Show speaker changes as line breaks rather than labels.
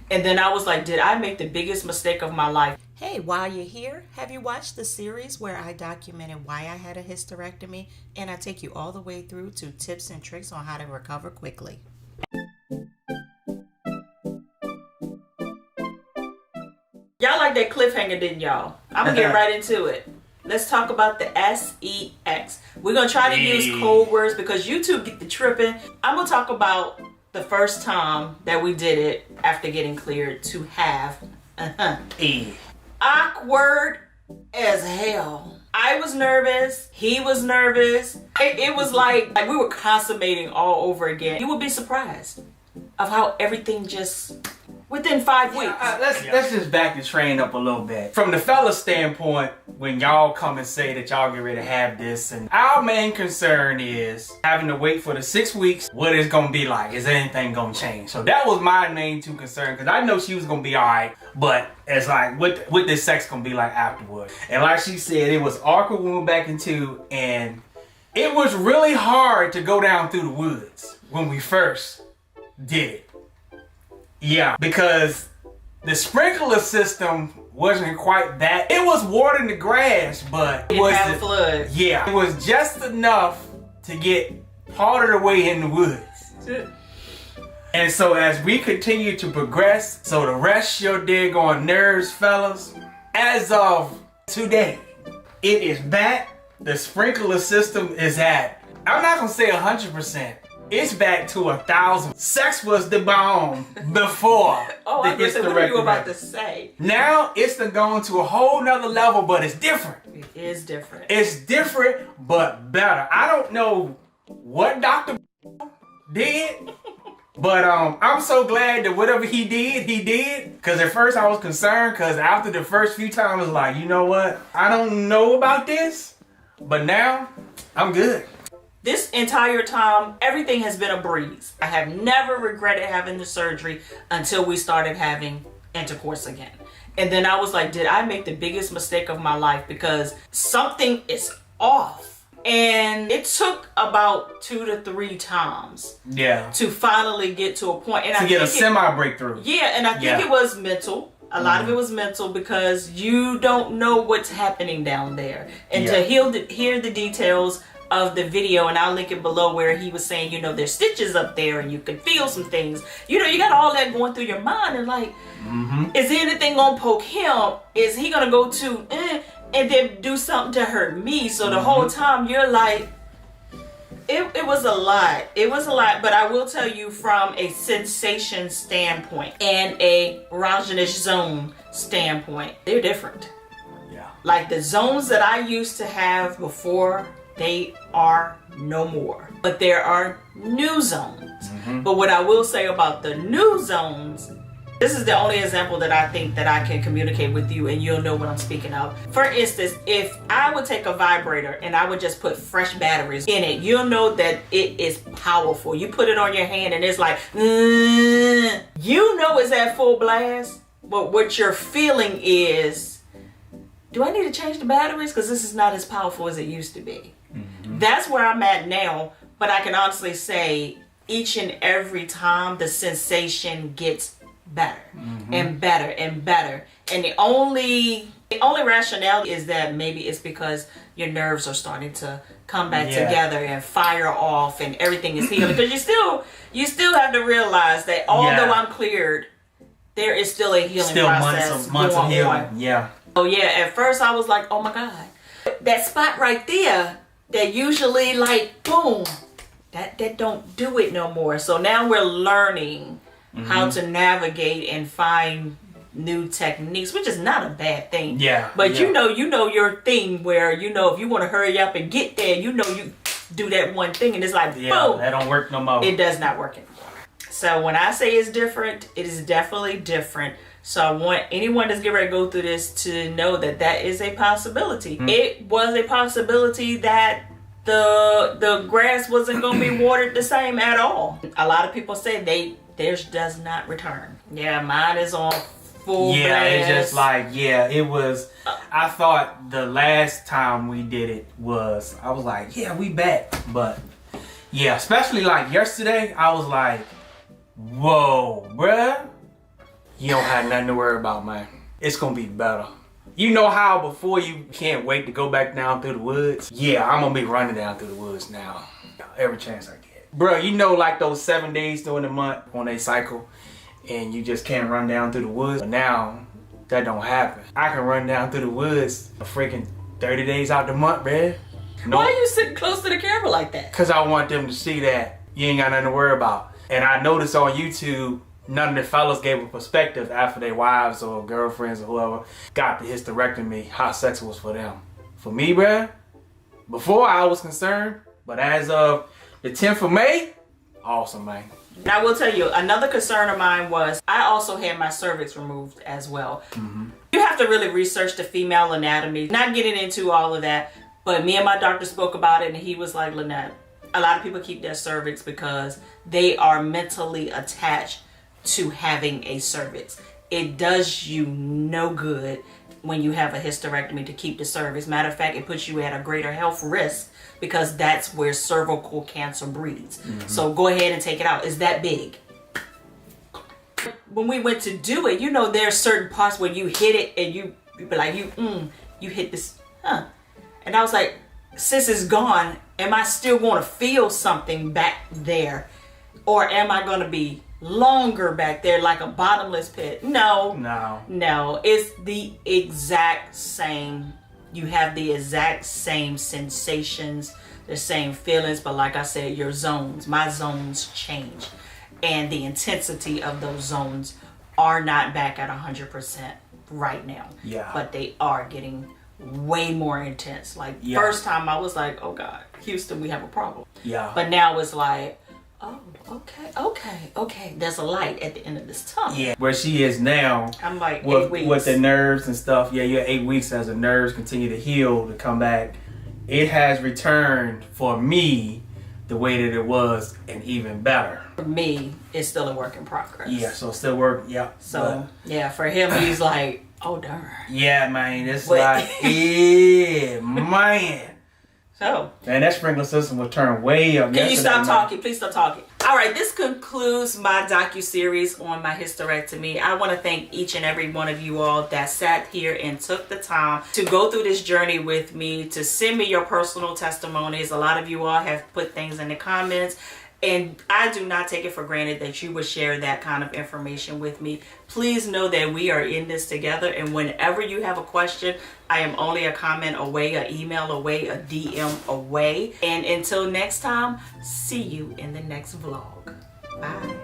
And then I was like, did I make the biggest mistake of my life?
Hey, while you're here, have you watched the series where I documented why I had a hysterectomy and I take you all the way through to tips and tricks on how to recover quickly?
Y'all like that cliffhanger, didn't y'all? I'm gonna get right into it. Let's talk about the SEX. We're gonna try to use code words because YouTube get the tripping. I'm gonna talk about the first time that we did it after getting cleared to have awkward as hell. I was nervous. He was nervous. It was like we were consummating all over again. You would be surprised of how everything just within 5 weeks.
Let's just back the train up a little bit. From the fella standpoint, when y'all come and say that y'all get ready to have this, and our main concern is having to wait for the 6 weeks, what it's gonna be like. Is anything gonna change? So that was my main two concerns, because I know she was gonna be alright, but it's like what this sex gonna be like afterward. And like she said, it was awkward when we went back into, and it was really hard to go down through the woods when we first did it. Yeah, because the sprinkler system wasn't quite that. It was watering the grass, but it was
a flood.
Yeah, it was just enough to get part of the way in the woods. And so as we continue to progress, so the rest your daggone nerves, fellas, as of today, it is back. The sprinkler system is at, I'm not gonna say 100%. It's back to 1,000. Sex was the bomb before.
Oh, I was saying, what are you about to say?
Now it's gone to a whole nother level, but it's different.
It is different.
It's different, but better. I don't know what Dr. did, but I'm so glad that whatever he did. Because at first I was concerned, because after the first few times, I was like, you know what? I don't know about this, but now I'm good.
This entire time, everything has been a breeze. I have never regretted having the surgery until we started having intercourse again. And then I was like, did I make the biggest mistake of my life? Because something is off. And it took about 2 to 3 times to finally get to a point. And
to get a semi-breakthrough.
Yeah, and I think it was mental. A lot of it was mental because you don't know what's happening down there. And to hear the details of the video, and I'll link it below, where he was saying, you know, there's stitches up there and you can feel some things. You know, you got all that going through your mind, and like, is anything gonna poke him? Is he gonna go to and then do something to hurt me? So the whole time you're like, it was a lot. It was a lot, but I will tell you, from a sensation standpoint and a erogenous zone standpoint, they're different.
Yeah.
Like the zones that I used to have before, they are no more. But there are new zones. But what I will say about the new zones, this is the only example that I think that I can communicate with you and you'll know what I'm speaking of. For instance, if I would take a vibrator and I would just put fresh batteries in it, you'll know that it is powerful. You put it on your hand and it's like, you know it's at full blast, but what you're feeling is, do I need to change the batteries? Because this is not as powerful as it used to be. That's where I'm at now, but I can honestly say each and every time the sensation gets better and better and better. And the only rationale is that maybe it's because your nerves are starting to come back together and fire off and everything is healing. Because you still have to realize that although I'm cleared, there is still a healing process
months of healing.
on.
Yeah.
Oh yeah, at first I was like, oh my God, that spot right there, that usually like, boom, that don't do it no more. So now we're learning how to navigate and find new techniques, which is not a bad thing.
Yeah.
But you know your thing where, you know, if you want to hurry up and get there, you know, you do that one thing and it's like, boom.
That don't work no more.
It does not work anymore. So when I say it's different, it is definitely different. So I want anyone that's getting ready to go through this to know that that is a possibility. It was a possibility that the grass wasn't going to be watered the same at all. A lot of people say theirs does not return. Yeah, mine is on full blast.
It's just like, it was. I thought the last time we did it was, I was like, we back. But especially like yesterday, I was like, whoa, bruh. you don't have nothing to worry about, man. It's gonna be better. You know how before you can't wait to go back down through the woods? Yeah, I'm gonna be running down through the woods now. Every chance I get. Bro, you know like those 7 days during the month when they cycle and you just can't run down through the woods? But now, that don't happen. I can run down through the woods a freaking 30 days out the month, man.
No. Why are you sitting close to the camera like that? Because
I want them to see that you ain't got nothing to worry about. And I noticed on YouTube, none of the fellas gave a perspective after their wives or girlfriends or whoever got the hysterectomy, how sex was for them. For me, bruh, before I was concerned, but as of the 10th of May, awesome, man.
Now I will tell you, another concern of mine was I also had my cervix removed as well. You have to really research the female anatomy, not getting into all of that, but me and my doctor spoke about it and he was like, Lynette, a lot of people keep their cervix because they are mentally attached to having a cervix. It does you no good when you have a hysterectomy to keep the cervix. Matter of fact, it puts you at a greater health risk because that's where cervical cancer breeds. So go ahead and take it out. It's that big. When we went to do it, you know, there are certain parts where you hit it and you be like, you hit this, And I was like, since it's gone, am I still going to feel something back there? Or am I going to be longer back there like a bottomless pit? No, it's the exact same. You have the exact same sensations, the same feelings, but like I said, your zones, my zones change, and the intensity of those zones are not back at 100% right now. But they are getting way more intense. Like first time I was like, oh God, Houston, we have a problem. But now it's like, oh, okay. There's a light at the end of this tunnel.
Where she is now,
I'm like
with,
8 weeks.
with the nerves and stuff. You're 8 weeks as the nerves continue to heal, to come back. It has returned for me the way that it was and even better.
For me, it's still a work in progress.
So still work,
So, for him, he's like, oh, darn.
Yeah, man, it's like, yeah, man.
So,
man, that sprinkler system will turn way up.
Can you stop talking? Please stop talking. All right, this concludes my docu-series on my hysterectomy. I want to thank each and every one of you all that sat here and took the time to go through this journey with me, to send me your personal testimonies. A lot of you all have put things in the comments, and I do not take it for granted that you would share that kind of information with me. Please know that we are in this together, and whenever you have a question, I am only a comment away, an email away, a DM away. And until next time, see you in the next vlog. Bye.